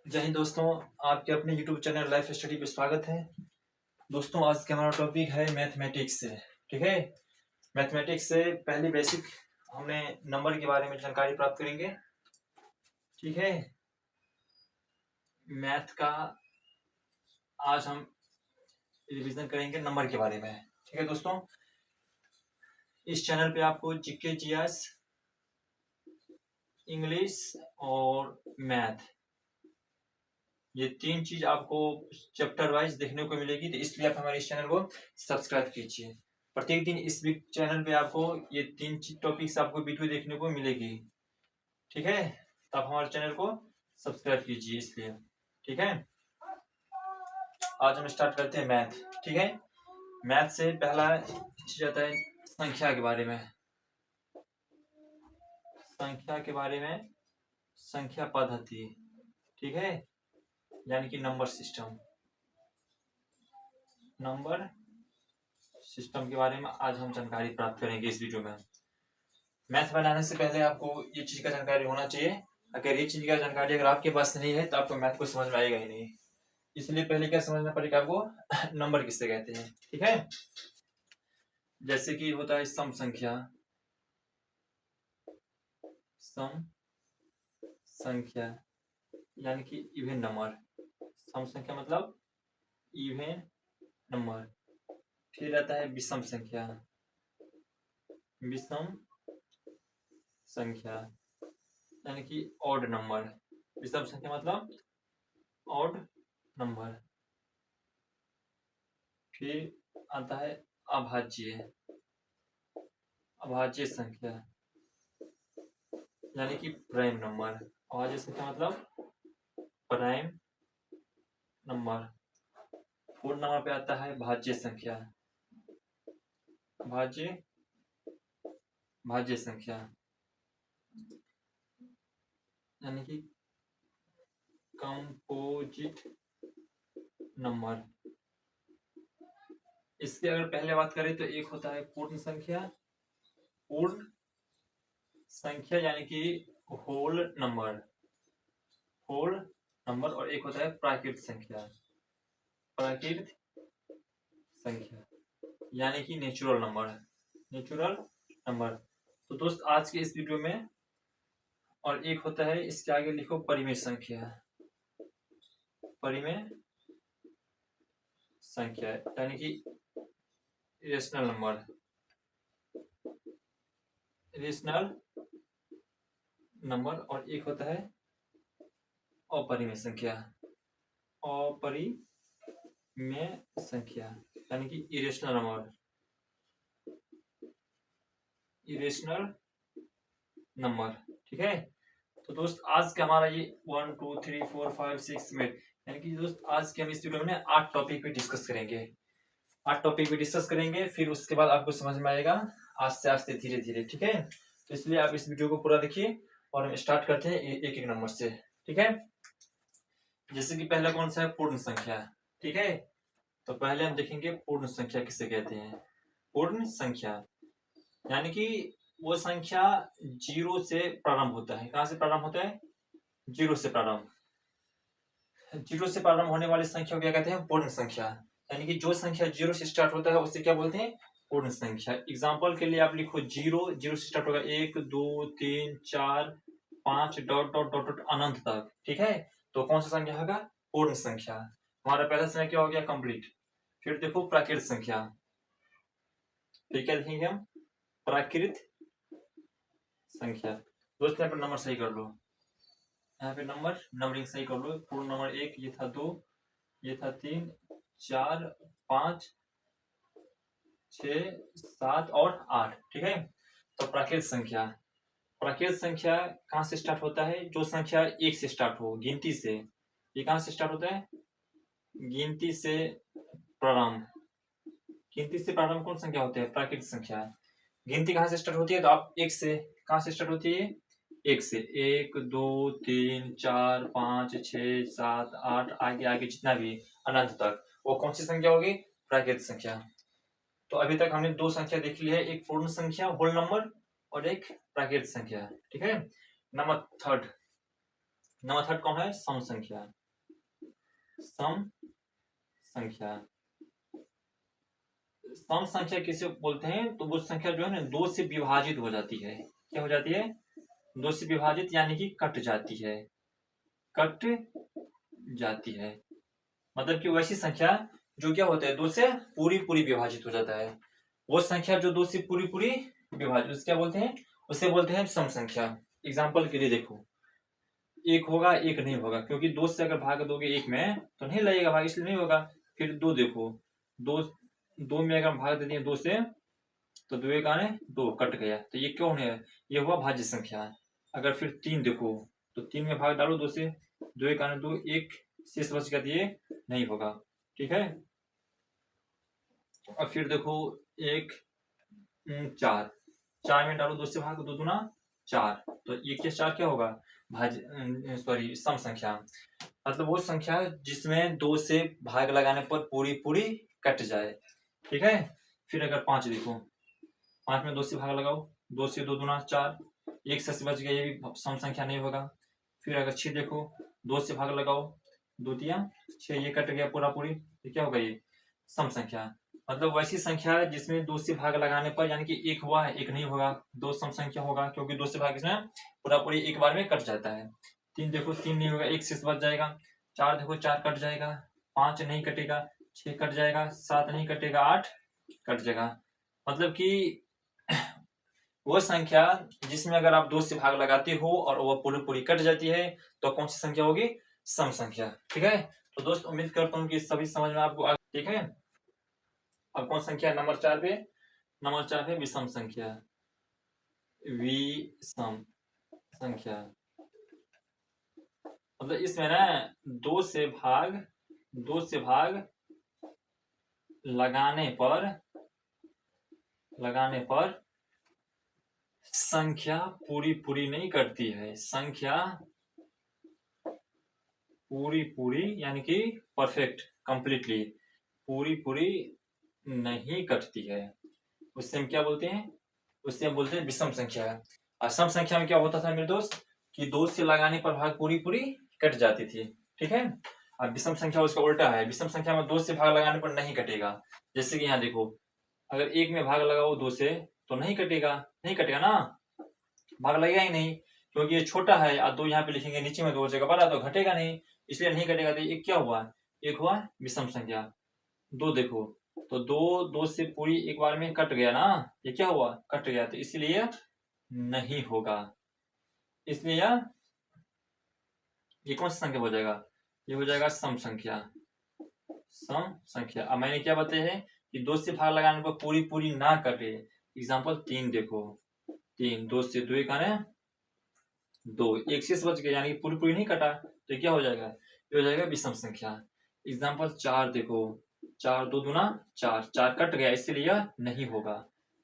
जय हिंद दोस्तों, आपके अपने YouTube चैनल लाइफ स्टडी पे स्वागत है। दोस्तों, आज का हमारा टॉपिक है मैथमेटिक्स से। ठीक है, मैथमेटिक्स से पहली बेसिक हमने नंबर के बारे में जानकारी प्राप्त करेंगे। ठीक है, मैथ का आज हम रिवीजन करेंगे नंबर के बारे में। ठीक है दोस्तों, इस चैनल पे आपको जीके, जीएस, इंग्लिश और मैथ, ये तीन चीज आपको चैप्टर वाइज देखने को मिलेगी। तो इसलिए आप हमारे इस चैनल को सब्सक्राइब कीजिए। प्रत्येक दिन इस चैनल पे आपको ये तीन टॉपिक्स आपको वीडियो देखने को मिलेगी। ठीक है, तो आप हमारे चैनल को सब्सक्राइब कीजिए इसलिए। ठीक है, आज हम स्टार्ट करते हैं मैथ। ठीक है, मैथ से पहला चीज आता है संख्या के बारे में। संख्या के बारे में, संख्या पद्धति। ठीक है, यानी कि नंबर सिस्टम। नंबर सिस्टम के बारे में आज हम जानकारी प्राप्त करेंगे इस वीडियो में। मैथ बनाने से पहले आपको ये चीज का जानकारी होना चाहिए। अगर ये चीज का जानकारी अगर आपके पास नहीं है तो आपको मैथ को समझ में आएगा ही नहीं। इसलिए पहले क्या समझना पड़ेगा आपको, नंबर किससे कहते हैं। ठीक है, जैसे कि होता है सम संख्या। सम संख्या यानी कि इवन नंबर। सम संख्या मतलब इवन नंबर। फिर आता है विषम संख्या। विषम संख्या यानी कि ऑड नंबर। विषम संख्या मतलब ऑड नंबर। फिर आता है अभाज्य। अभाज्य संख्या यानी कि प्राइम नंबर। अभाज्य संख्या मतलब प्राइम नंबर। फोर्थ नंबर पे आता है भाज्य संख्या। भाज्य भाज्य संख्या यानी कि कंपोजिट नंबर। इसकी अगर पहले बात करें तो एक होता है पूर्ण संख्या। पूर्ण संख्या यानी कि होल नंबर। Whole number. और एक होता है प्राकृत संख्या। प्राकृत संख्या यानी कि नेचुरल नंबर। Natural number. तो दोस्त, आज के इस वीडियो में और एक होता है, इसके आगे लिखो परिमेय संख्या। परिमेय संख्या यानी कि रेशनल नंबर। Rational number. और एक होता है अपरिमेय संख्या। अपरिमेय संख्या यानी कि इरेशनल नंबर। Irrational number. ठीक है, तो दोस्त आज का हमारा ये 1 2 3 4 5 6 में यानी कि दोस्त आज के हम इस वीडियो में 8 टॉपिक पे डिस्कस करेंगे। 8 टॉपिक पे डिस्कस करेंगे, फिर उसके बाद आपको समझ में आएगा आस्ते आस्ते धीरे धीरे। ठीक है, तो इसलिए आप इस वीडियो को पूरा देखिए और हम स्टार्ट करते हैं एक एक नंबर से। ठीक है, जैसे कि पहला कौन सा है, पूर्ण संख्या। ठीक है, तो पहले हम देखेंगे पूर्ण संख्या किसे कहते हैं। पूर्ण संख्या यानी कि वो संख्या जीरो से प्रारंभ होता है। कहां से प्रारंभ होता है? जीरो से प्रारंभ। जीरो से प्रारंभ होने वाली संख्या को क्या कहते हैं? पूर्ण संख्या। यानी कि जो संख्या जीरो से स्टार्ट होता है उसे क्या बोलते हैं? पूर्ण संख्या। एग्जाम्पल के लिए आप लिखो जीरो। जीरो से स्टार्ट होगा 1 2 3 4 5 डॉट डॉट डॉट डॉट अनंत तक। ठीक है, तो कौन सा संख्या होगा? पूर्ण संख्या। हमारा पहला संख्या क्या हो गया? कंप्लीट। फिर देखो प्राकृत संख्या। फिर क्या देखेंगे हम? प्राकृत संख्या। दोस्त यहाँ पर नंबर सही कर लो। यहाँ पे नंबरिंग सही कर लो। पूर्ण नंबर 1, ये था 2, ये था 3 4 5 6 7 और 8। ठीक है, तो प्राकृत संख्या। प्राकृत संख्या कहाँ से स्टार्ट होता है? जो संख्या 1 से स्टार्ट हो, गिनती से। ये कहाँ से स्टार्ट होता है? गिनती से प्रारंभ। गिनती से प्रारंभ कौन संख्या होती है? प्राकृत संख्या। गिनती कहाँ से स्टार्ट होती है? तो आप 1 से। कहाँ से स्टार्ट होती है? 1 से। 1 2 3 4 5 6 7 8 आगे आगे जितना भी अनंत तक, वो कौन सी संख्या होगी? प्राकृत संख्या। तो अभी तक हमने दो संख्या देख ली है, एक पूर्ण संख्या होल नंबर और एक प्राकृत संख्या। ठीक है, नंबर थर्ड नंबर थर्ड कौन है? सम संख्या। सम संख्या, सम संख्या किसे बोलते हैं? तो वो संख्या जो है ना दो से विभाजित हो जाती है। क्या हो जाती है? दो से विभाजित यानी कि कट जाती है, कट जाती है। मतलब कि वैसी संख्या जो क्या होता है दो से पूरी पूरी विभाजित हो जाता है। वो संख्या जो दो से पूरी पूरी विभाजित, उसे क्या बोलते हैं? उसे बोलते हैं सम संख्या। एग्जाम्पल के लिए देखो, एक होगा एक नहीं होगा, क्योंकि दो से अगर भाग दोगे एक में तो नहीं लगेगा भाग, इसलिए नहीं होगा। फिर दो देखो, दो दो में अगर भाग देते हैं दो से तो दो एक आने दो कट गया, तो ये क्यों है? ये हुआ भाज्य संख्या। अगर फिर तीन देखो तो तीन में भाग डालो दो से, दो एक आने दो, एक शेष बच गया, तो ये नहीं होगा। ठीक है। और फिर देखो एक चार, चार में डालो दो से भाग, दो दूना चार, तो एक के चार क्या होगा? भाज्य सॉरी सम संख्या। मतलब वो संख्या जिसमें दो से भाग लगाने पर पूरी पूरी कट जाए। ठीक है। फिर अगर पांच देखो, पांच में दो से भाग लगाओ, दो से दो दूना चार, एक से बच गया, ये भी सम संख्या नहीं होगा। फिर अगर छह देखो, दो से भाग लगाओ, दो तिया छह, ये कट गया पूरा पूरी, ये क्या होगा? ये सम संख्या। मतलब वैसी संख्या है जिसमें दो से भाग लगाने पर यानी कि एक हुआ है एक नहीं होगा, दो सम संख्या होगा, क्योंकि दो से भाग इसमें पूरा पूरी एक बार में कट जाता है। तीन देखो, तीन नहीं होगा, एक शेष बच जाएगा। चार देखो, चार कट जाएगा। पांच नहीं कटेगा, छह कट जाएगा। सात नहीं कटेगा, आठ कट जाएगा। मतलब कि वो संख्या जिसमें अगर आप दो से भाग लगाते हो और वो पूरी पूरी कट जाती है तो कौन सी संख्या होगी? सम संख्या। ठीक है। तो दोस्त उम्मीद करता हूँ कि सभी समझ में आपको आ, ठीक है। अब कौन संख्या? नंबर चार पे, नंबर चार पे विषम संख्या। विषम संख्या मतलब इसमें ना दो से भाग, दो से भाग लगाने पर, लगाने पर संख्या पूरी पूरी नहीं कटती है। संख्या पूरी पूरी यानी कि परफेक्ट, कंप्लीटली पूरी पूरी नहीं कटती है। उससे हम क्या बोलते हैं? उससे हम बोलते हैं विषम संख्या। और सम संख्या में क्या होता था मेरे दोस्त कि दो से लगाने पर भाग पूरी पूरी कट जाती थी। ठीक है। और विषम संख्या उसका उल्टा है, विषम संख्या में दो से भाग लगाने पर नहीं कटेगा। जैसे कि यहाँ देखो, अगर एक में भाग लगाओ दो से तो नहीं कटेगा, नहीं कटेगा ना, भाग लगेगा ही नहीं, क्योंकि ये छोटा है और दो यहाँ पे लिखेंगे नीचे में दो जगह बड़ा तो घटेगा नहीं, इसलिए नहीं कटेगा। तो एक क्या हुआ? एक हुआ विषम संख्या। दो देखो, तो दो दो से पूरी एक बार में कट गया ना, ये क्या हुआ? कट गया, तो इसलिए नहीं होगा। इसलिए ये कौन सी संख्या हो जाएगा? ये हो जाएगा सम संख्या। सम संख्या। अब मैंने क्या बताया है कि दो से भाग लगाने पर पूरी पूरी ना कटे। एग्जाम्पल तीन देखो, तीन, दो से दो एक आने दो, एक शेष बच गया, यानी कि पूरी पूरी नहीं कटा, तो क्या हो जाएगा? ये हो जाएगा विषम संख्या। एग्जाम्पल चार देखो, चार दो दूना चार, चार कट गया, इसीलिए यह नहीं होगा।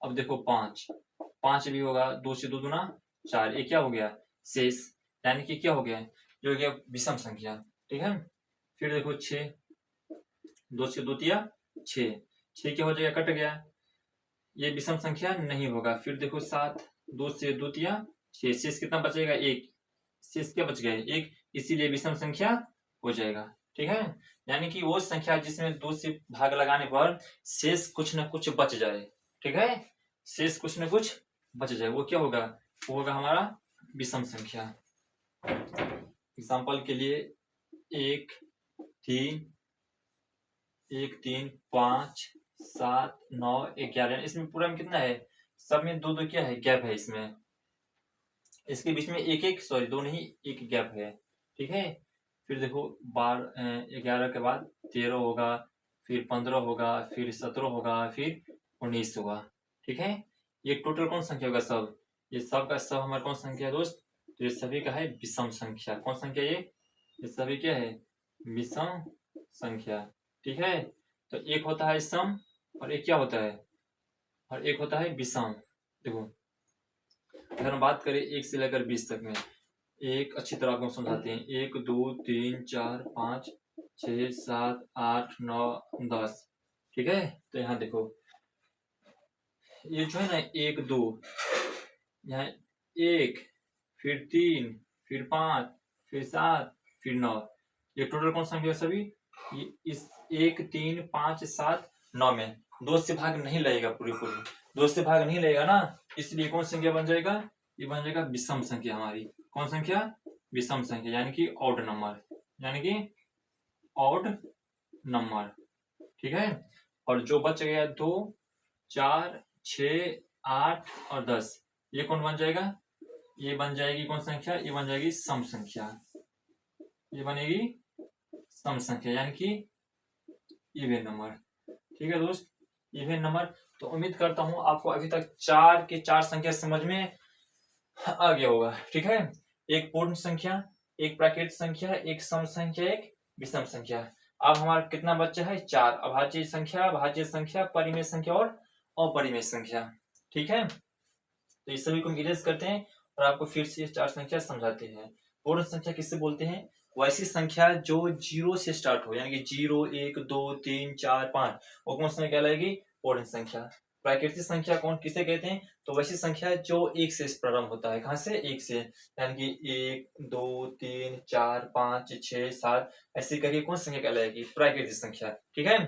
अब देखो पांच, पांच भी होगा, दो से दो दूना चार, ये क्या हो गया? शेष, यानी कि क्या हो गया? ये हो गया विषम संख्या। ठीक है। फिर देखो छह, दो से दो तिया छह, छह क्या हो जाएगा? कट गया, ये विषम संख्या नहीं होगा। फिर देखो सात, दो से दो तिया छह, शेष कितना बचेगा? एक, शेष क्या बच गया? एक, इसीलिए विषम संख्या हो जाएगा। ठीक है। यानी कि वो संख्या जिसमें दो से भाग लगाने पर शेष कुछ न कुछ बच जाए। ठीक है। शेष कुछ न कुछ बच जाए, वो क्या होगा? वो होगा हमारा विषम संख्या। एग्जाम्पल के लिए एक तीन, एक तीन पांच सात नौ ग्यारह, इसमें पूरा में कितना है? सब में दो दो क्या है? गैप है इसमें, इसके बीच में एक एक, सॉरी दो नहीं, एक गैप है। ठीक है। फिर देखो बारह, ग्यारह के बाद तेरह होगा, फिर पंद्रह होगा, फिर सत्रह होगा, फिर उन्नीस होगा। ठीक है। ये टोटल कौन संख्या होगा? सब, ये सब का सब हमारा कौन संख्या है दोस्त? तो ये सभी का है विषम संख्या। कौन संख्या ये सभी क्या है? विषम संख्या। ठीक है। तो एक होता है सम और एक क्या होता है? और एक होता है विषम। देखो अगर हम बात करें एक से लेकर 20 तक में, एक अच्छी तरह आपको समझाते हैं। एक दो तीन चार पाँच छः सात आठ नौ 10। ठीक है। तो यहाँ देखो, ये जो है ना एक दो, यहाँ एक, फिर तीन, फिर पाँच, फिर 7, फिर 9। ये टोटल कौन संख्या है सभी? ये इस 1, 3, 5, 7, 9 में 2 से भाग नहीं लगेगा, पूरी पूरी 2 से भाग नहीं लगेगा ना, इसलिए कौन संख्या बन जाएगा? ये बन जाएगा विषम संख्या हमारी। कौन संख्या? विषम संख्या, यानी कि ऑड नंबर, यानी कि ऑड नंबर। ठीक है। और जो बच गया 2, 4, 6, 8 और 10, ये कौन बन जाएगा? ये बन जाएगी कौन संख्या? ये बन जाएगी सम संख्या। ये बनेगी सम संख्या, यानी कि इवन नंबर। ठीक है दोस्त, इवन नंबर। तो उम्मीद करता हूं आपको अभी तक 4 के 4 संख्या समझ में आ गया होगा। ठीक है, एक पूर्ण संख्या, एक प्राकृत संख्या, एक सम संख्या, एक विषम संख्या। अब हमारा कितना बच्चा है? 4। अभाज्य संख्या, भाज्य संख्या, परिमेय संख्या और अपरिमेय संख्या। ठीक है, तो इस सभी को इरेज करते हैं और आपको फिर से 4 संख्या समझाते हैं। पूर्ण संख्या किससे बोलते हैं? वैसी संख्या जो 0 से स्टार्ट हो, यानी कि 0, 1, 2, 3, 4, 5, वो कौन संख्या कहलाएगी? पूर्ण संख्या। प्राकृतिक संख्या कौन किसे कहते हैं? तो वैसी संख्या जो 1 से प्रारंभ होता है। कहां से? 1 से, यानी कि 1, 2, 3, 4, 5, 6, 7 ऐसे करके कौन संख्या कहलाएगी? प्राकृतिक संख्या। ठीक है।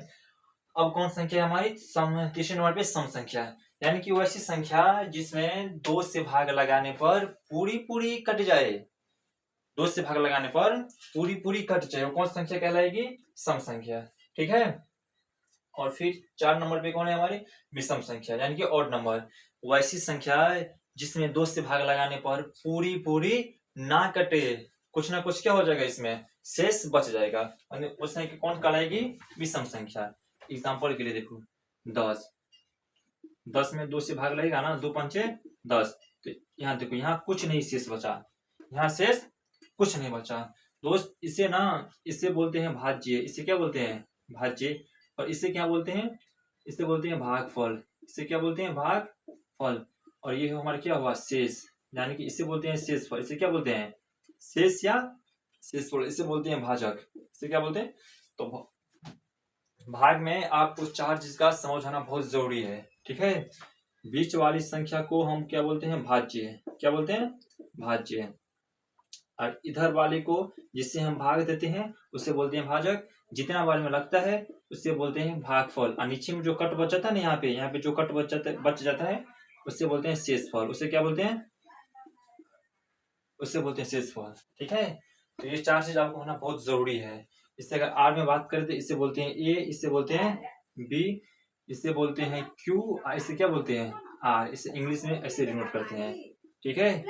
अब कौन संख्या हमारी? सम। तीसरे नंबर पे सम संख्या, यानी कि वैसी संख्या जिसमें 2 से भाग लगाने पर पूरी पूरी कट जाए। 2 से भाग लगाने पर पूरी पूरी कट जाए, वो कौन संख्या कहलाएगी? सम संख्या। ठीक है। और फिर 4 नंबर पे कौन है हमारी? विषम संख्या, यानी कि ऑड नंबर। वैसी संख्या जिसमें 2 से भाग लगाने पर पूरी पूरी ना कटे, कुछ ना कुछ क्या हो जाएगा इसमें? शेष बच जाएगा, यानी उस संख्या कौन कहलाएगी? विषम संख्या। एग्जाम्पल के लिए देखो, 10। 10 में 2 से भाग लगेगा ना, 2 पंचे 10। तो यहाँ देखो, यहाँ कुछ नहीं शेष बचा, यहाँ शेष कुछ नहीं बचा। दोस्त इसे ना, इसे बोलते हैं भाज्य। इसे क्या बोलते हैं? भाज्य। और इसे क्या बोलते हैं? इसे बोलते हैं भागफल। इसे क्या बोलते हैं? भागफल। और ये हमारा क्या हुआ? शेष, यानी कि इसे बोलते हैं शेषफल। इसे क्या बोलते हैं? शेष या शेषफल। इसे बोलते हैं भाजक। इसे क्या बोलते हैं? तो भाग में आपको 4 चीज का समझ होना बहुत जरूरी है। ठीक है। बीच वाली संख्या को हम क्या बोलते हैं? भाज्य। क्या बोलते हैं? भाज्य। और इधर वाले को जिससे हम भाग देते हैं उसे बोलते हैं भाजक। जितना बार में लगता है उससे बोलते हैं भागफल। और नीचे में जो कट बच जाता है ना, यहाँ पे जो कट बच जाता है उससे बोलते हैं शेषफल। उसे क्या बोलते हैं? उससे बोलते हैं शेषफल। ठीक है। तो ये 4 चीज आपको होना बहुत जरूरी है। इससे अगर आर में बात करें तो इसे बोलते हैं ए, इसे बोलते हैं बी, इसे बोलते हैं क्यू, इसे क्या बोलते हैं? आर। इसे इंग्लिश में ऐसे डिनोट करते हैं। ठीक है।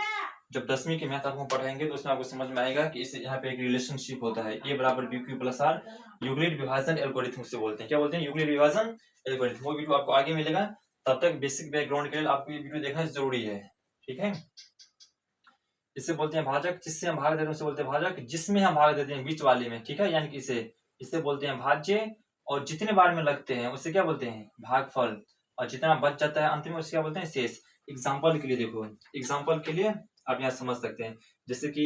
जब 10वीं के मैथ आपको पढ़ाएंगे तो उसमें आपको समझ में आएगा कि इसे यहाँ पे एक रिलेशनशिप होता है, ए बराबर B Q plus R. Euclid विभाजन एल्गोरिथम से बोलते हैं। क्या बोलते हैं? यूक्लिड विभाजन एल्गोरिथम। वो वीडियो आपको आगे मिलेगा, तब तक बेसिक बैकग्राउंड के लिए आपको ये वीडियो देखना जरूरी है। ठीक है। इसे बोलते हैं भाजक। जिससे हम भाग देते हैं उसे बोलते हैं भाजक। जिसमें हम भाग देते हैं बीच वाले में, ठीक है, यानी कि इसे बोलते हैं भाज्य। और जितने बार में लगते हैं उसे क्या बोलते हैं? भागफल। और जितना बच जाता है अंत में उसे क्या बोलते हैं? शेष। एग्जाम्पल के लिए देखो, एग्जाम्पल के लिए आप यहाँ समझ सकते हैं। जैसे कि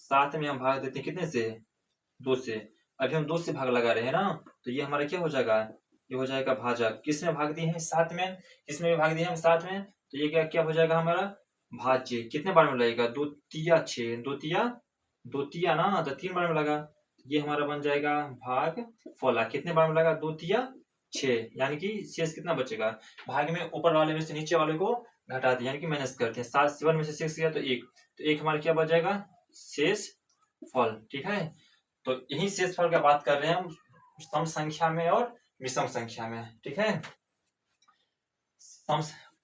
7 में हम भाग देते हैं कितने से? 2 से। अभी हम 2 से भाग लगा रहे हैं ना, तो ये हमारा क्या हो जाएगा? ये हो जाएगा भाजक। किसमें भाग दिए हैं? 7 में। किसमें भाग दिए हम? 7 में। तो ये क्या क्या हो जाएगा हमारा? भाज्य। कितने बार में लगेगा? 2 तिया 6, 2 तिया ना, तो 3 बार में लगा। ये हमारा बन जाएगा भाग फला। कितने बार में लगा? 2 तिया 6, यानी कि शेष कितना बचेगा? भाग में ऊपर वाले में से नीचे वाले को घटा दिया, यानी कि माइनस करते हैं। 7 में से 6 गया तो 1, तो 1 हमारा क्या बच जाएगा? शेष फल। ठीक है। तो यही शेष फल का बात कर रहे हैं हम सम संख्या में और विषम संख्या में। ठीक है।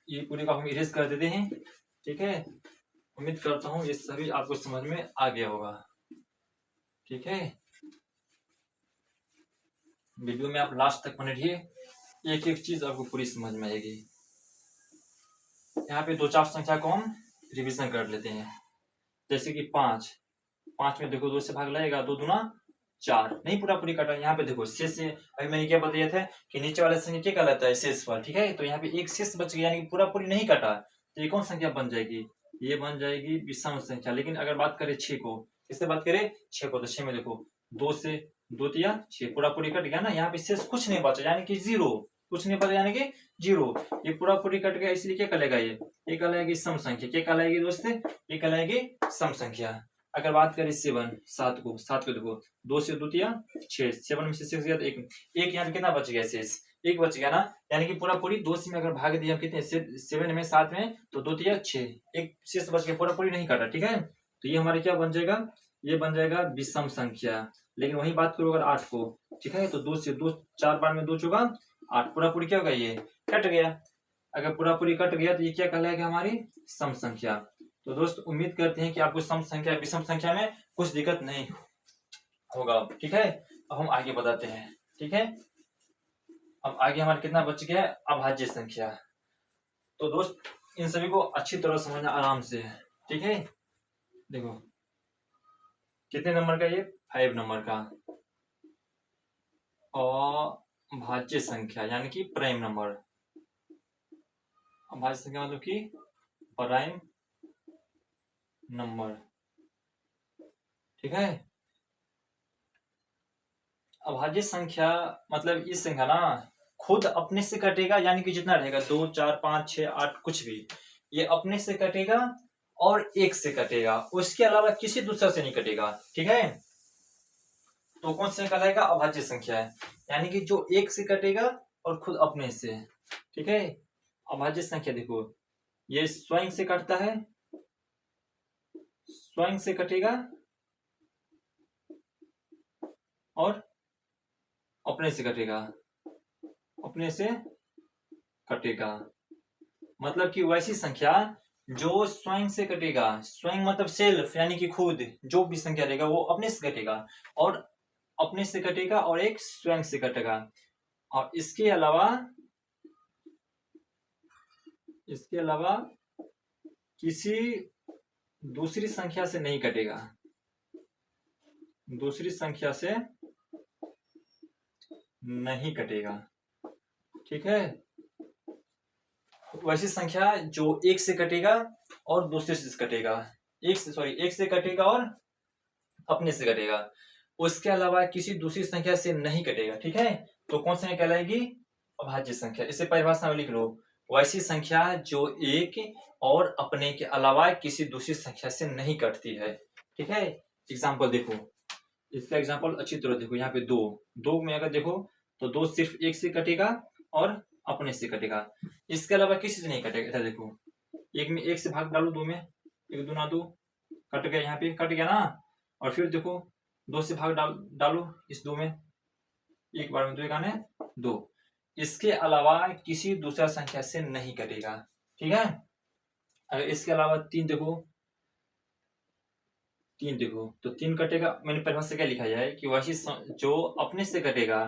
ये पूरे का हम इरेज कर देते हैं। ठीक है। उम्मीद करता हूँ ये सभी आपको समझ में आ गया होगा। ठीक है। वीडियो में आप लास्ट तक बने रहिए, एक एक चीज आपको पूरी समझ में आएगी। यहाँ पे 2-4 संख्या को हम रिवीजन कर लेते हैं। जैसे कि 5 में देखो 2 से भाग लगेगा, 2 दूना 4, नहीं पूरा पूरी कटा। यहाँ पे देखो शेष से, अभी मैंने क्या बताया था कि नीचे वाला संख्या क्या कहलाता है? शेषफल। ठीक है। तो यहाँ पे एक शेष बच गया, यानी कि पूरा पूरी नहीं कटा, तो ये कौन संख्या बन जाएगी? ये बन जाएगी विषम संख्या। लेकिन अगर बात करें 6 को, किससे बात करें? 6 को, तो 6 में देखो 2 से 2 तिया 6, पूरा पूरी कट गया ना, यहाँ पे शेष कुछ नहीं बचा, यानी कि 0। कुछ नहीं बचा यानी कि 0। ये पूरा पूरी कट गया, इसलिए क्या कहलाएगा? ये कहलाएगी सम संख्या। क्या कहलाएगी दोस्त? ये कहलाएगी सम संख्या। अगर बात करें 7 7 को देखो 2 से 2 दिया 6, 7 में से 6 गया तो एक यहाँ पे कितना बच गया शेष, एक बच गया ना, यानी कि पूरा पूरी 2 से में अगर भाग दिया कितने 7 में 7 में तो 2 दिया 6, एक शेष बच गया, पूरा पूरी नहीं काटा, ठीक है। तो ये हमारे क्या बन जाएगा, ये बन जाएगा विषम संख्या। लेकिन वही बात करो अगर 8 को, ठीक है, तो 2 से 2 4 बार में 2 चुका 8, पूरा पूरी क्या होगा, ये कट गया। अगर पूरा पूरी कट गया तो ये क्या कहलाएगा, हमारी सम संख्या। तो दोस्त उम्मीद करते हैं कि आपको सम संख्या विषम संख्या में कुछ दिक्कत नहीं होगा, ठीक है। अब हम आगे बताते हैं, ठीक है। अब आगे हमारा कितना बच गया है, अभाज्य संख्या। तो दोस्त इन सभी को अच्छी तरह समझना आराम से, ठीक है। देखो कितने नंबर का, ये 5 नंबर का अभाज्य संख्या यानी कि प्राइम नंबर। अभाज्य संख्या मतलब कि प्राइम नंबर, ठीक है। अभाज्य संख्या मतलब इस संख्या ना खुद अपने से कटेगा, यानी कि जितना रहेगा 2 4 5 6 8 कुछ भी, ये अपने से कटेगा और 1 से कटेगा, उसके अलावा किसी दूसरे से नहीं कटेगा, ठीक है। तो कौन से कहलाएगा, अभाज्य संख्या है, यानी कि जो 1 से कटेगा और खुद अपने से, ठीक है। अभाज्य संख्या देखो ये स्वयं से कटता है, स्वयं से कटेगा और अपने से कटेगा, अपने से कटेगा। मतलब कि वैसी संख्या जो स्वयं से कटेगा, स्वयं मतलब सेल्फ यानी कि खुद, जो भी संख्या रहेगा वो अपने से कटेगा और अपने से कटेगा और एक स्वयं से कटेगा, और इसके अलावा किसी दूसरी संख्या से नहीं कटेगा, दूसरी संख्या से नहीं कटेगा, ठीक है। वैसी संख्या जो 1 से कटेगा और दूसरे से कटेगा, एक से कटेगा और अपने से कटेगा, उसके अलावा किसी दूसरी संख्या से नहीं कटेगा, ठीक है। तो कौन सी कहलाएगी, अभाज्य संख्या। इसे परिभाषा में लिख लो, वैसी संख्या जो 1 और अपने के अलावा किसी दूसरी संख्या से नहीं कटती है, ठीक है। एग्जाम्पल देखो, इसका एग्जाम्पल अच्छी तरह देखो, यहाँ पे 2 में अगर देखो तो 2 सिर्फ 1 से कटेगा और अपने से कटेगा, इसके अलावा किसी से नहीं कटेगा। देखो 1 में 1 से भाग डालो 2 में, 1 दूना 2 कट गया, यहाँ पे कट गया ना। और फिर देखो 2 से भाग डालो इस 2 में, एक बार में 2 एकाने 2, इसके अलावा किसी दूसरा संख्या से नहीं कटेगा, ठीक है। अगर इसके अलावा 3 देखो तो 3 कटेगा। मैंने परिभाषा से क्या लिखा जाए कि वही जो अपने से कटेगा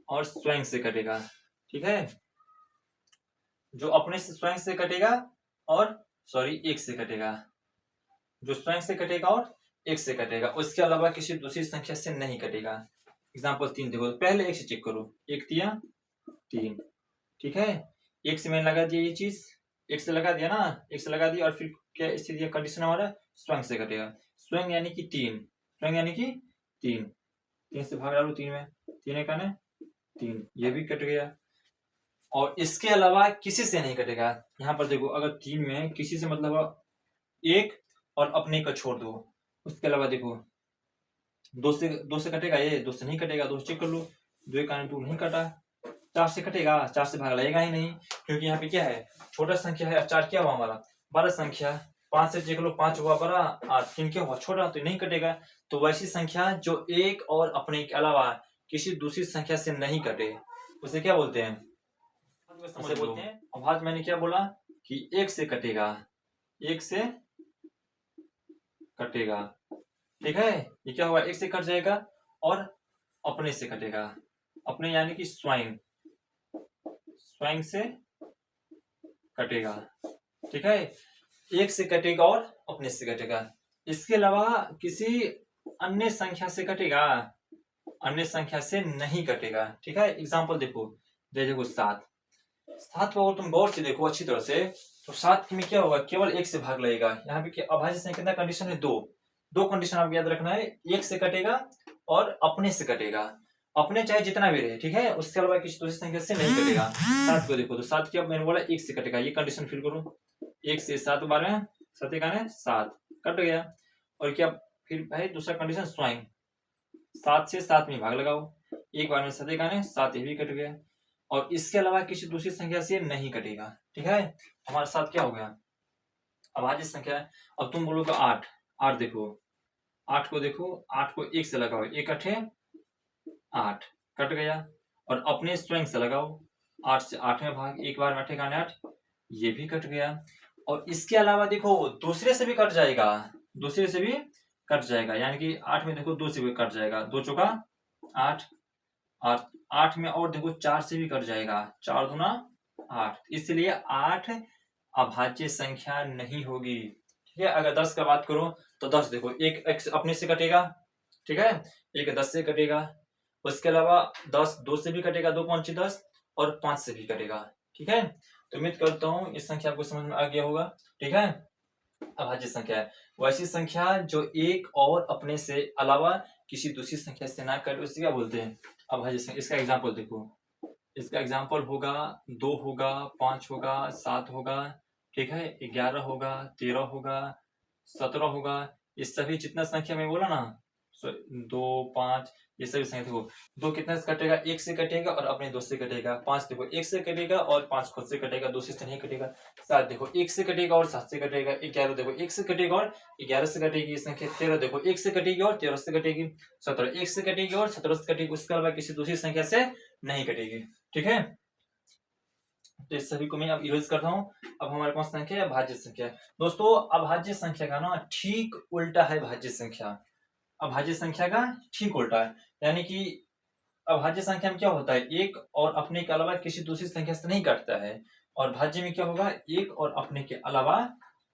और स्वयं से कटेगा, ठीक है। जो अपने से स्वयं से कटेगा और 1 से कटेगा, जो स्वयं से कटेगा और 1 से कटेगा, उसके अलावा किसी दूसरी संख्या से नहीं कटेगा। एग्जाम्पल 3 देखो, पहले 1 से चेक करो, 1 दिया 3, ठीक है। 1 से मैंने लगा दिया ये चीज, 1 से लगा दिया ना, 1 से लगा दिया और फिर क्या स्थिति कंडीशन हमारा स्वयं से कटेगा, स्वयं यानी कि 3, स्वयं यानी कि 3, 3 से भाग डालो 3 में, 3 एक आने 3, ये भी कट गया। और इसके अलावा किसी से नहीं कटेगा। यहाँ पर देखो अगर 3 में किसी से मतलब 1 और अपने का छोड़ दो, उसके अलावा देखो 2 से कटेगा, ये 2 से नहीं कटेगा, 2 चेक कर लो, 2 एक आने 2 नहीं कटा। 4 से कटेगा, 4 से भाग लगेगा ही नहीं, क्योंकि यहाँ पे क्या है, छोटा संख्या है, 4 क्या हुआ हमारा बड़ा संख्या। 5 से चेक लो, 5 हुआ बड़ा और 3 क्या हुआ छोटा, तो नहीं कटेगा। तो वैसी संख्या जो 1 और अपने के अलावा किसी दूसरी संख्या से नहीं कटे, उसे क्या बोलते हैं, उसे बोलते हैं अभाज्य। मैंने क्या बोला कि 1 से कटेगा, 1 से कटेगा, ठीक है। ये क्या हुआ, 1 से कट जाएगा और अपने से कटेगा, अपने यानी कि स्वयं से कटेगा, ठीक है। 1 से कटेगा और अपने से कटेगा, इसके अलावा किसी अन्य संख्या से कटेगा, अन्य संख्या से नहीं कटेगा, ठीक है। एग्जाम्पल देखो, देखो 7 को तुम गौर से देखो अच्छी तरह से, तो 7 में क्या होगा, केवल 1 से भाग लगेगा। यहाँ पे अभाज्य संख्या कितना कंडीशन है, 2 कंडीशन आप याद रखना है, 1 से कटेगा और अपने से कटेगा, अपने चाहे जितना भी रहे, ठीक है, उसके अलावा किसी दूसरी संख्या से नहीं कटेगा। 7 को देखो तो 7 क्या मैंने बोला 1 से कटेगा, ये कंडीशन फिल करो, 1 से 7 बार में 7 1 7 कट गया। और क्या फिर भाई दूसरा कंडीशन स्वयं, 7 से 7 में भाग लगाओ, एक बार में 7 आने 7 ये भी कट गया, और इसके अलावा किसी दूसरी संख्या से नहीं कटेगा। ठीक है, हमारे साथ क्या हो गया, अभाज्य संख्या है। अब तुम बोलोगे 8, 8 देखो, 8 को देखो, 8 को 1 से लगाओ, 1 अठे 8 कट गया, और अपने स्वयं से लगाओ, 8 से 8 में भाग, एक बार में 8 का 8 ये भी कट गया, और इसके अलावा देखो दूसरे से भी कट जाएगा, दूसरे से भी कट जाएगा, यानी कि 8 में देखो 2 से भी कट जाएगा, 2 चौका 8, 8 में और देखो 4 से भी कट जाएगा, 4 दूना 8, इसलिए 8 अभाज्य संख्या नहीं होगी। ठीक है, अगर 10 का बात करो तो 10 देखो, एक x अपने से कटेगा, ठीक है, एक 10 से कटेगा, उसके अलावा 10 2 से भी कटेगा, 2 5 10, और 5 से भी कटेगा। ठीक है, तो उम्मीद करता हूँ इस संख्या को समझ में आ गया होगा। ठीक है, अभाज्य संख्या है वैसी संख्या जो एक और अपने से अलावा किसी दूसरी संख्या से ना कटे, उसे क्या बोलते हैं, अभाज्य संख्या। इसका एग्जांपल देखो, इसका एग्जांपल होगा 2 होगा, 5 होगा, 7 होगा, ठीक है, 11 होगा, 13 होगा, 17 होगा, ये सभी जितना संख्या में बोला ना, 2 5 ये सभी संख्या देखो, 2 कितने से कटेगा, 1 से कटेगा और अपने 2 से कटेगा, 5 देखो 1 से कटेगा और 5 खुद से कटेगा, दूसरे से नहीं कटेगा, 7 देखो 1 से कटेगा और 7 से कटेगा, 11 देखो 1 से कटेगा और 11 से कटेगी संख्या, 13 देखो 1 से कटेगी और 13 से कटेगी, 17 1 से कटेगी और 17 से कटेगी, उसके अलावा किसी दूसरी संख्या से नहीं कटेगी। ठीक है, तो इस सभी को मैं अब इरेज करता हूँ। अब हमारे पास संख्या है अभाज्य संख्या। दोस्तों अभाज्य संख्या का ना ठीक उल्टा है भाज्य संख्या, अभाज्य संख्या का ठीक उल्टा है, यानी कि अभाज्य संख्या में क्या होता है, एक और अपने के अलावा किसी दूसरी संख्या से नहीं कटता है, और भाज्य में क्या होगा, एक और अपने के अलावा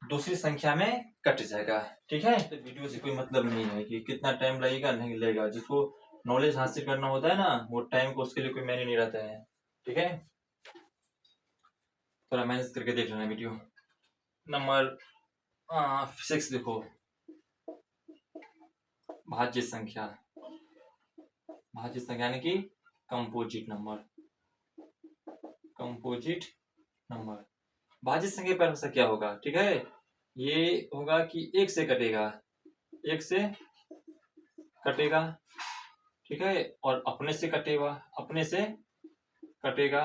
दूसरी संख्या में कट जाएगा। ठीक है, तो वीडियो से कोई मतलब नहीं है कि कितना टाइम लगेगा नहीं लगेगा, जिसको नॉलेज हासिल करना होता है ना, वो टाइम को उसके लिए कोई मैंने नहीं रहता है। ठीक है, थोड़ा मैनेज करके देख लेना वीडियो। नंबर 6 देखो, भाज्य संख्या, भाज्य संख्या यानी कि कंपोजिट नंबर, कंपोजिट नंबर। भाज्य संख्या पर से क्या होगा, ठीक है, ये होगा कि 1 से कटेगा, 1 से कटेगा, ठीक है, और अपने से कटेगा, अपने से कटेगा।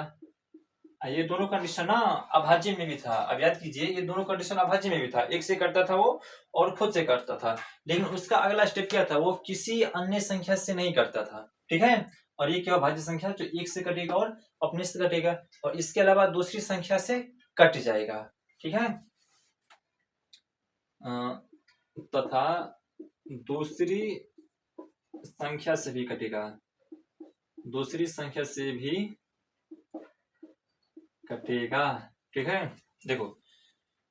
ये दोनों कंडीशन ना अभाज्य में भी था, अब याद कीजिए ये दोनों कंडीशन अभाज्य में भी था, 1 से कटता था वो और खुद से कटता था, लेकिन उसका अगला स्टेप क्या था, वो किसी अन्य संख्या से नहीं कटता था। ठीक है, और ये क्या भाज्य संख्या जो 1 से कटेगा और अपने से कटेगा, और इसके अलावा दूसरी संख्या से कट जाएगा। ठीक है, तथा दूसरी संख्या से भी कटेगा, दूसरी संख्या से भी कटेगा। ठीक है, देखो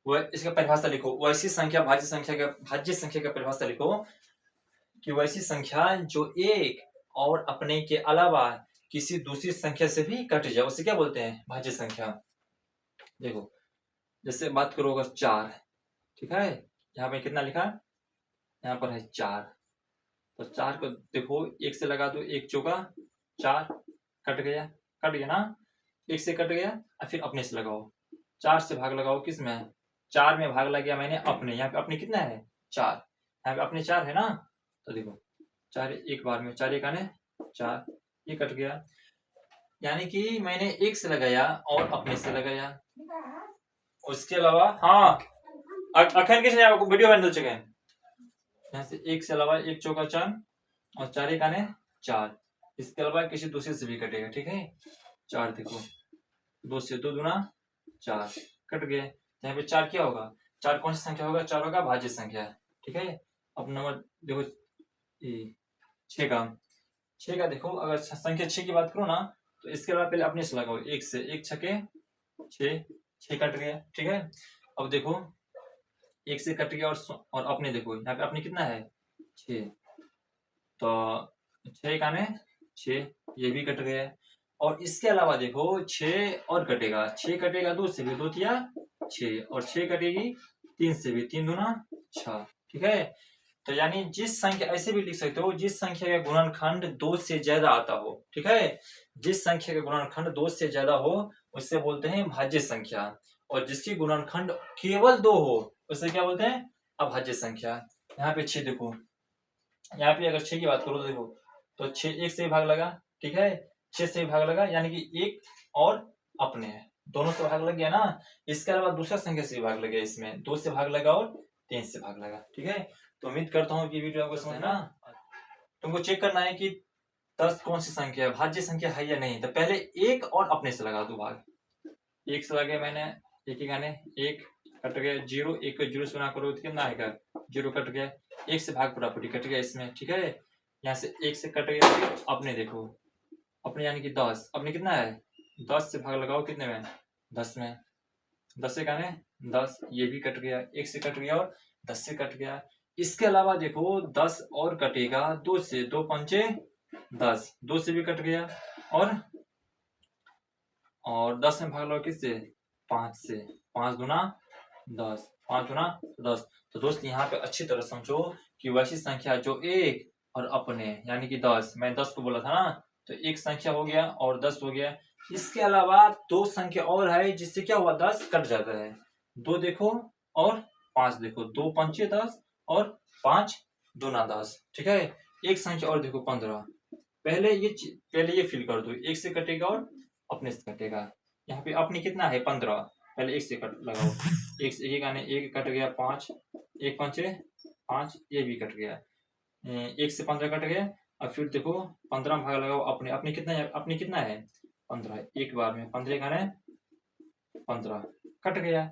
वह इसका परिभाषा लिखो, वैसी संख्या भाज्य संख्या का परिभाषा लिखो कि वैसी संख्या जो एक और अपने के अलावा किसी दूसरी संख्या से भी कट जाए, उसे क्या बोलते हैं, भाज्य संख्या। देखो जैसे बात करो अगर 4, ठीक है, यहाँ पे कितना लिखा, यहाँ पर है 4, तो 4 को देखो 1 से लगा दो, 1 चौका 4 कट गया, कट गया ना, 1 से कट गया, और फिर अपने से लगाओ, 4 से भाग लगाओ, किस में, 4 में भाग लग गया मैंने अपने, यहाँ पे अपने कितना है 4, यहाँ पे अपने 4 है ना, तो देखो 4 एक बार में 4 एक आने 4, ये कट गया, यानी कि मैंने 1 से लगाया और अपने से लगाया, उसके अलावा हाँ अखन किसने आपको वीडियो बन चुके हैं, यहाँ से 1 से अलावा 1 चौका 4 और 4 एक आने 4, इसके अलावा किसी दूसरे से भी कटेगा। ठीक है, 4 देखो 2 से 2 दूना 4 कट गए, यहाँ पे 4 क्या होगा, 4 कौन सी संख्या होगा, 4 होगा भाज्य संख्या। ठीक है, अब नंबर देखो 6 का देखो, अगर संख्या 6 की बात करो ना, तो इसके अलावा पहले अपने से लगाओ, 1 से 1 छके 6 कट गया। ठीक है, अब देखो 1 से कट गया और अपने देखो यहाँ पे अपने कितना है 6, तो 6 का में 6 ये भी कट गया, और इसके अलावा देखो 6 और कटेगा, 6 कटेगा 2 से भी, 2 तिया 6, और 6 कटेगी 3 से भी, 3 दूना 6। ठीक है, तो यानी जिस संख्या, ऐसे भी लिख सकते हो, जिस संख्या का गुणनखंड 2 से ज्यादा आता हो, ठीक है, जिस संख्या का गुणनखंड 2 से ज्यादा हो उससे बोलते हैं भाज्य संख्या, और जिसकी गुणनखंड केवल 2 हो उसे क्या बोलते हैं, अभाज्य संख्या। यहाँ पे 6 देखो यहाँ पे अगर 6 की बात करो तो देखो, तो 6 1 से भी भाग लगा, ठीक है, 6 से भी भाग लगा, यानी कि 1 और अपने दोनों से भाग लग गया ना। इसके अलावा दूसरा संख्या से भी भाग लग गया, इसमें 2 से भाग लगा और 3 से भाग लगा, ठीक है। तो उम्मीद करता हूँ कि वीडियो आपको समझ ना। तुमको चेक करना है कि 10 कौन सी संख्या है, भाज्य संख्या है या नहीं। तो पहले 1 और अपने से लगा दो भाग। 1 से लगे मैंने, एक ही गाने, 1 कट गया, 0 1 को 0 से गुना करो तो कितना आएगा, 0 कट गया, 1 से भाग पूरा कट गया इसमें, ठीक है। यहाँ से 1 से कट गया, फिर अपने देखो, अपने यानी कि 10, अपने कितना है 10 से भाग लगाओ कितने में, 10 में, 10 से गाने 10, ये भी कट गया, 1 से कट गया और 10 से कट गया। इसके अलावा देखो 10 और कटेगा 2 से, 2 पंचे 10, 2 से भी कट गया, और 10 में भाग लो किससे, 5 से, 5 दूना 10, 5 दूना 10। तो दोस्त यहाँ पे अच्छी तरह समझो कि वैसी संख्या जो 1 और अपने यानी कि 10, मैं 10 को बोला था ना, तो एक संख्या हो गया और 10 हो गया। इसके अलावा 2 संख्या और है जिससे क्या हुआ, 10 कट जाता है। 2 देखो और 5 देखो, 2 पंचे 10 और 5 दूना 10, ठीक है। एक संख्या और देखो 15, पहले ये फिल कर दो, 1 से कटेगा और अपने से कटेगा। यहाँ पे अपने कितना है 15, पहले 1 से कट लगाओ, 1 से, एक आने 1 कट गया, 5 1 पंचे 5, ये भी कट गया, 1 से 15 कट गया। और फिर देखो 15 में भाग लगाओ, अपने अपने कितना है, अपने कितना है 15, एक बार में 15 का 15 कट गया,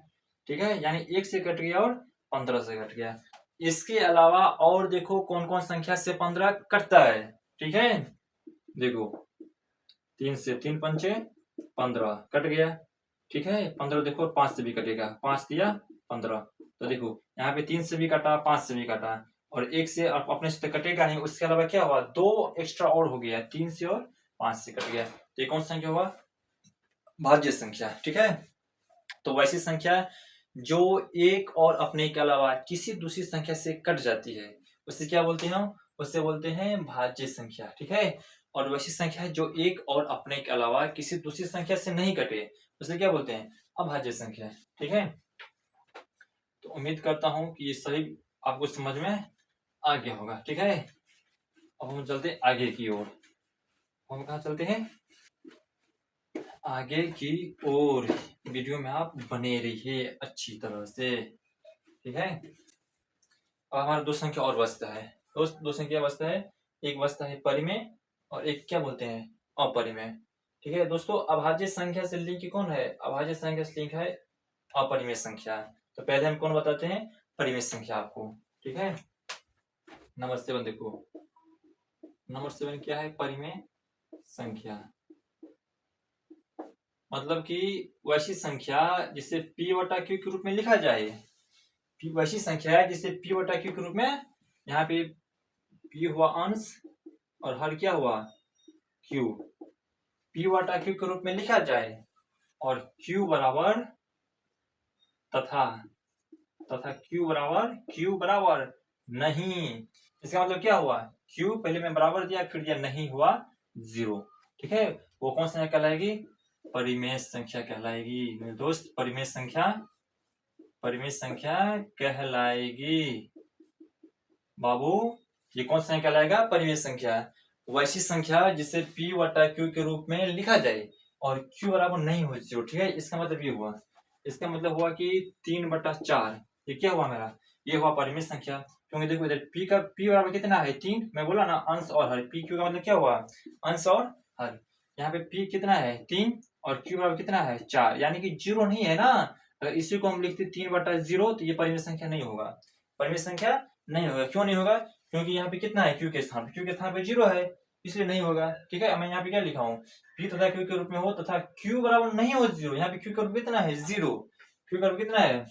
ठीक है, यानी 1 से कट गया और 15 से कट गया। इसके अलावा और देखो कौन कौन संख्या से 15 कटता है, ठीक है। देखो 3 से, 3 पंचे 15 कट गया, ठीक है। 15 देखो 5 से भी कटेगा, 5 दिया 15। तो देखो यहाँ पे 3 से भी कटा, 5 से भी कटा, और 1 से अपने से तो कटेगा नहीं। उसके अलावा क्या हुआ, 2 एक्स्ट्रा और हो गया, 3 से और 5 से कट गया। तो ये कौन संख्या हुआ, भाज्य संख्या, ठीक है। तो वैसी संख्या जो 1 और अपने के अलावा किसी दूसरी संख्या से कट जाती है उसे क्या बोलते हैं हम, उसे बोलते हैं भाज्य संख्या, ठीक है। और वैसी संख्या जो 1 और अपने के अलावा किसी दूसरी संख्या से नहीं कटे उसे क्या बोलते हैं, अभाज्य संख्या, ठीक है। तो उम्मीद करता हूँ कि ये सही आपको समझ में आ गया होगा, ठीक है। अब हम चलते हैं आगे की ओर। हम कहाँ चलते हैं, आगे की ओर। वीडियो में आप बने रहिए अच्छी तरह से, ठीक है। अब हमारा 2 संख्या और बचता है, दो संख्या बचता है, एक बचता है परिमेय और एक क्या बोलते हैं, अपरिमेय, ठीक है। दोस्तों अभाज्य संख्या से लिंक कौन है, अभाज्य संख्या से लिंक है अपरिमेय संख्या। तो पहले हम कौन बताते हैं, परिमेय संख्या आपको, ठीक है। नंबर 7 देखो, नंबर 7 क्या है, परिमेय संख्या। मतलब कि वैसी संख्या जिसे p बटा q के रूप में लिखा जाए, वैसी संख्या है जिसे p बटा q के रूप में, यहाँ पे p हुआ अंश और हर क्या हुआ q, p बटा q के रूप में लिखा जाए और q बराबर तथा q बराबर नहीं। इसका मतलब क्या हुआ, q पहले में बराबर दिया फिर दिया नहीं हुआ 0, ठीक है। वो कौन सा कहलाएगी, परिमेय संख्या कहलाएगी मेरे दोस्त, परिमेय संख्या कहलाएगी बाबू। ये कौन सा कहलाएगा, परिमेय संख्या। वैसी संख्या जिसे p बटा q के रूप में लिखा जाए और q बराबर नहीं हो 0, ठीक है। इसका मतलब ये हुआ, इसका मतलब हुआ कि 3/4, ये क्या हुआ मेरा, ये हुआ परिमेय संख्या। क्योंकि देखो इधर p बराबर कितना है 3, मैं बोला ना अंश और हर, p q का मतलब क्या हुआ, अंश और हर। यहाँ पे p कितना है 3 और q बराबर कितना है 4, यानी कि 0 नहीं है ना। अगर इसी को हम लिखते 3/0 तो ये परिमेय संख्या नहीं होगा, परिमेय संख्या नहीं होगा। क्यों नहीं होगा, क्योंकि यहाँ पे कितना है q के स्थान पे 0 है, इसलिए नहीं होगा, ठीक है। मैं यहाँ पे क्या लिखा हूँ, p तथा q के रूप में हो तथा q बराबर नहीं हो 0। यहाँ पे q का रूप कितना है 0, q का रूप कितना है,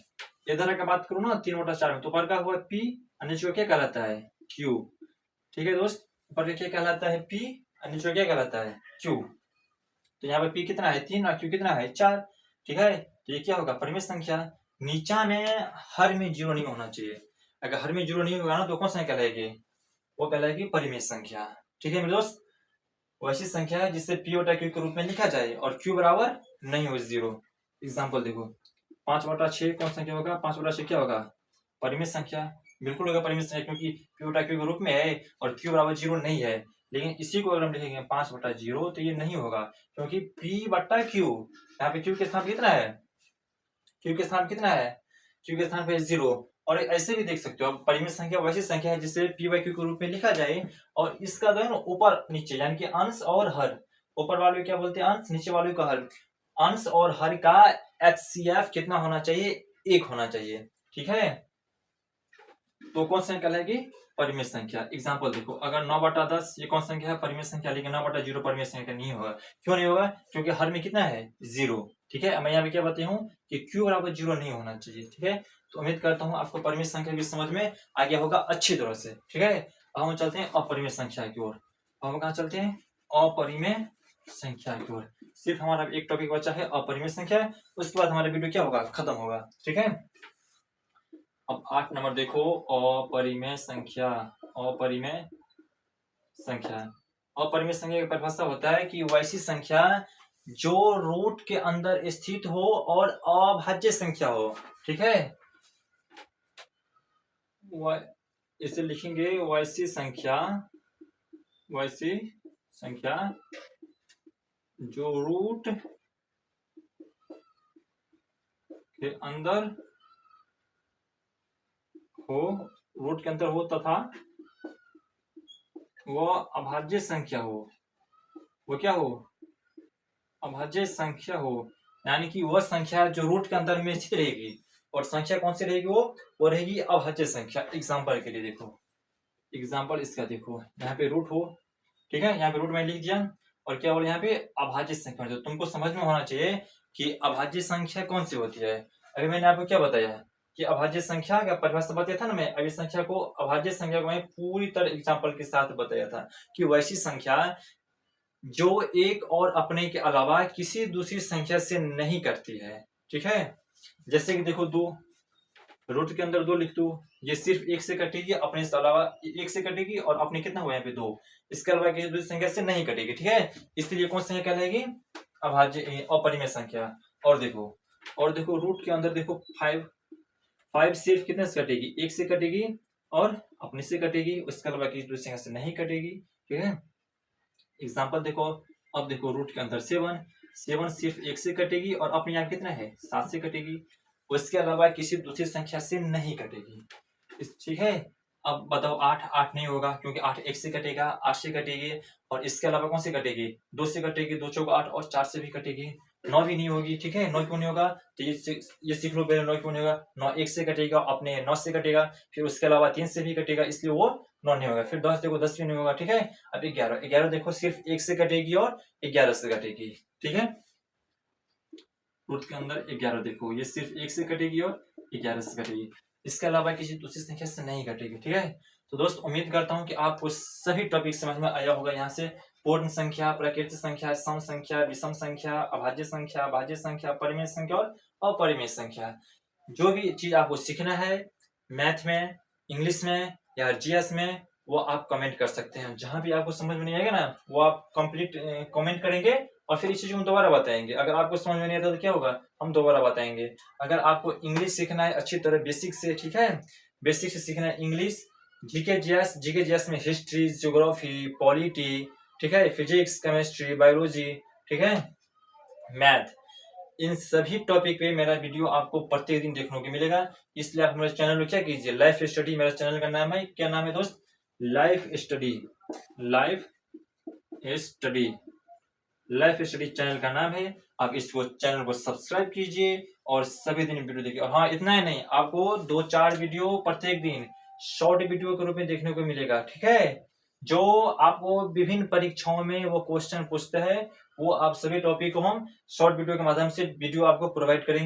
इधर का बात करूँ ना 3/4 में, तो ऊपर का हुआ p और नीचे का क्या कहलाता है q, ठीक है दोस्त। ऊपर का क्या कहलाता है p और नीचे क्या कहलाता है q। तो यहाँ पे p कितना है 3 और q कितना है 4, ठीक है। तो ये क्या होगा, परिमेय संख्या। नीचा में हर में 0 नहीं होना चाहिए, अगर हर में 0 नहीं होगा ना तो कौन सा कहलाएगी, वो कहलाएगी परिमेय संख्या, ठीक है मेरे दोस्त। वैसी संख्या है जिससे p बटा q के रूप में लिखा जाए और q बराबर नहीं हो 0। एग्जाम्पल देखो 5/6 कौन संख्या होगा, 5/6 क्या होगा, परिमेय संख्या। बिल्कुल होगा परिमित संख्या, क्योंकि p बटा q के रूप में है और q बराबर 0 नहीं है। लेकिन इसी को अगर हम लिखेंगे 5 बटा 0 तो ये नहीं होगा, क्योंकि p बटा q, यहाँ पे q के स्थान कितना है, q के स्थान कितना है, q के स्थान पे 0। और ऐसे भी देख सकते हो आप, परिमित संख्या वैसी संख्या है जिसे p बाई q के रूप में लिखा जाए और इसका जो है ना ऊपर नीचे यानी कि अंश और हर, ऊपर वाले क्या बोलते हैं अंश, नीचे वाले का हर, अंश और हर का HCF कितना होना चाहिए, 1 होना चाहिए। ठीक है, तो कौन सी संख्या कहलाएगी, परिमित संख्या। एग्जांपल देखो, अगर 9 बटा 10 ये कौन सी संख्या है, परिमित संख्या। लेकिन 9 बटा 0 परिमित संख्या नहीं होगा। क्यों नहीं होगा, क्योंकि हर में कितना है, 0। ठीक है, मैं यहाँ पे क्या बताती हूँ कि q बराबर 0 नहीं होना चाहिए। ठीक है, तो उम्मीद करता हूँ आपको परिमित संख्या की समझ में आ गया होगा अच्छी तरह से। ठीक है, अब हम चलते हैं अपरिमित संख्या की ओर। हम कहाँ चलते हैं, अपरिमित संख्या की ओर। सिर्फ हमारा एक टॉपिक बचा है अपरिमित संख्या, उसके बाद हमारा वीडियो क्या होगा, खत्म होगा। ठीक है, अब 8 नंबर देखो, अपरिमेय संख्या। अपरिमेय संख्या, अपरिमेय संख्या की परिभाषा होता है कि वैसी संख्या जो रूट के अंदर स्थित हो और अभाज्य संख्या हो। ठीक है, इसे लिखेंगे वैसी संख्या, वैसी संख्या जो रूट के अंदर हो, रूट के अंदर हो तथा वह अभाज्य संख्या हो। वो क्या हो, अभाज्य संख्या हो, यानी कि वह संख्या जो रूट के अंदर में स्थित रहेगी। और संख्या कौन सी रहेगी, वो रहेगी अभाज्य संख्या। एग्जांपल के लिए देखो, एग्जांपल इसका देखो, यहाँ पे रूट हो, ठीक है, यहाँ पे रूट में लिख दिया और क्या बोले यहाँ पे अभाज्य संख्या। तो तुमको समझ में होना चाहिए कि अभाज्य संख्या कौन सी होती है। अभी मैंने आपको क्या बताया कि अभाज्य संख्या का परिभाषा बताया था ना, मैं अभी संख्या को, अभाज्य संख्या को मैं पूरी तरह एग्जाम्पल के साथ बताया था कि वैसी संख्या जो एक और अपने के अलावा किसी दूसरी संख्या से नहीं कटती है। ठीक है, जैसे कि देखो 2, रूट के अंदर 2 लिख दो, ये सिर्फ 1 से कटेगी, अपने से अलावा 1 से कटेगी और अपने कितना हुआ यहाँ पे 2, इसके अलावा किसी दूसरी संख्या से नहीं कटेगी। ठीक है, इसलिए कौन संख्या कहलाएगी, अभाज्य अपरिमेय संख्या। और देखो रूट के अंदर देखो 5 सिर्फ कितने से कटेगी, 1 से कटेगी और अपने से कटेगी, उसके अलावा किसी दूसरी संख्या से नहीं कटेगी। ठीक है, एग्जाम्पल देखो, अब देखो रूट के अंदर 7 सिर्फ 1 से कटेगी और अपने यहाँ कितना है 7 से कटेगी, उसके अलावा किसी दूसरी संख्या से नहीं कटेगी। ठीक है, अब बताओ 8 नहीं होगा, क्योंकि 8 1 से कटेगा, 8 से कटेगी और इसके अलावा कौन से कटेगी, 2 से कटेगी, 2 चौक 8 और 4 से भी कटेगी। 9 भी नहीं होगी। ठीक है, 9 क्यों नहीं होगा, तो ये सीख लो पहले, 9 क्यों नहीं होगा, 9 1 से कटेगा, अपने 9 से कटेगा, फिर उसके अलावा 3 से भी कटेगा, इसलिए वो 9 नहीं होगा। फिर 10 देखो, 10 भी नहीं होगा। ठीक है, अब 11 देखो सिर्फ 1 से कटेगी और 11 से कटेगी। ठीक है, रूट के अंदर 11 देखो, ये सिर्फ 1 से कटेगी और 11 से कटेगी, इसके अलावा किसी दूसरी संख्या से नहीं कटेगी। ठीक है, तो दोस्त उम्मीद करता हूँ कि आपको सभी टॉपिक समझ में आया होगा। यहाँ से पूर्ण संख्या, प्राकृतिक संख्या, सम संख्या, विषम संख्या, अभाज्य संख्या, भाज्य संख्या, परिमेय संख्या और अपरिमेय संख्या, जो भी चीज आपको सीखना है मैथ में, इंग्लिश में या GS में, वो आप कमेंट कर सकते हैं। जहां भी आपको समझ में नहीं आएगा ना, वो आप कंप्लीट कमेंट करेंगे और फिर इस चीज को हम दोबारा बताएंगे। अगर आपको समझ में नहीं आता तो क्या होगा, हम दोबारा बताएंगे। अगर आपको इंग्लिश सीखना है अच्छी तरह बेसिक से, ठीक है, बेसिक से सीखना है इंग्लिश, जीके जीएस में हिस्ट्री, ज्योग्राफी, पॉलिटी, ठीक है, फिजिक्स, केमिस्ट्री, बायोलॉजी, ठीक है, मैथ, इन सभी टॉपिक पे मेरा वीडियो आपको प्रत्येक दिन देखने को मिलेगा। इसलिए आप मेरे चैनल को क्या कीजिए, लाइफ स्टडी, मेरा चैनल का नाम है, क्या नाम है दोस्त, life study, life study, life study channel का नाम है। आप इसको चैनल को सब्सक्राइब कीजिए और सभी दिन वीडियो देखिए। और हाँ, इतना ही नहीं, आपको 2-4 वीडियो प्रत्येक दिन शॉर्ट वीडियो के रूप में देखने को मिलेगा। ठीक है, जो आपको विभिन्न परीक्षाओं में वो क्वेश्चन पूछते हैं, वो आप सभी टॉपिक को हम शॉर्ट वीडियो के माध्यम से वीडियो आपको प्रोवाइड करेंगे।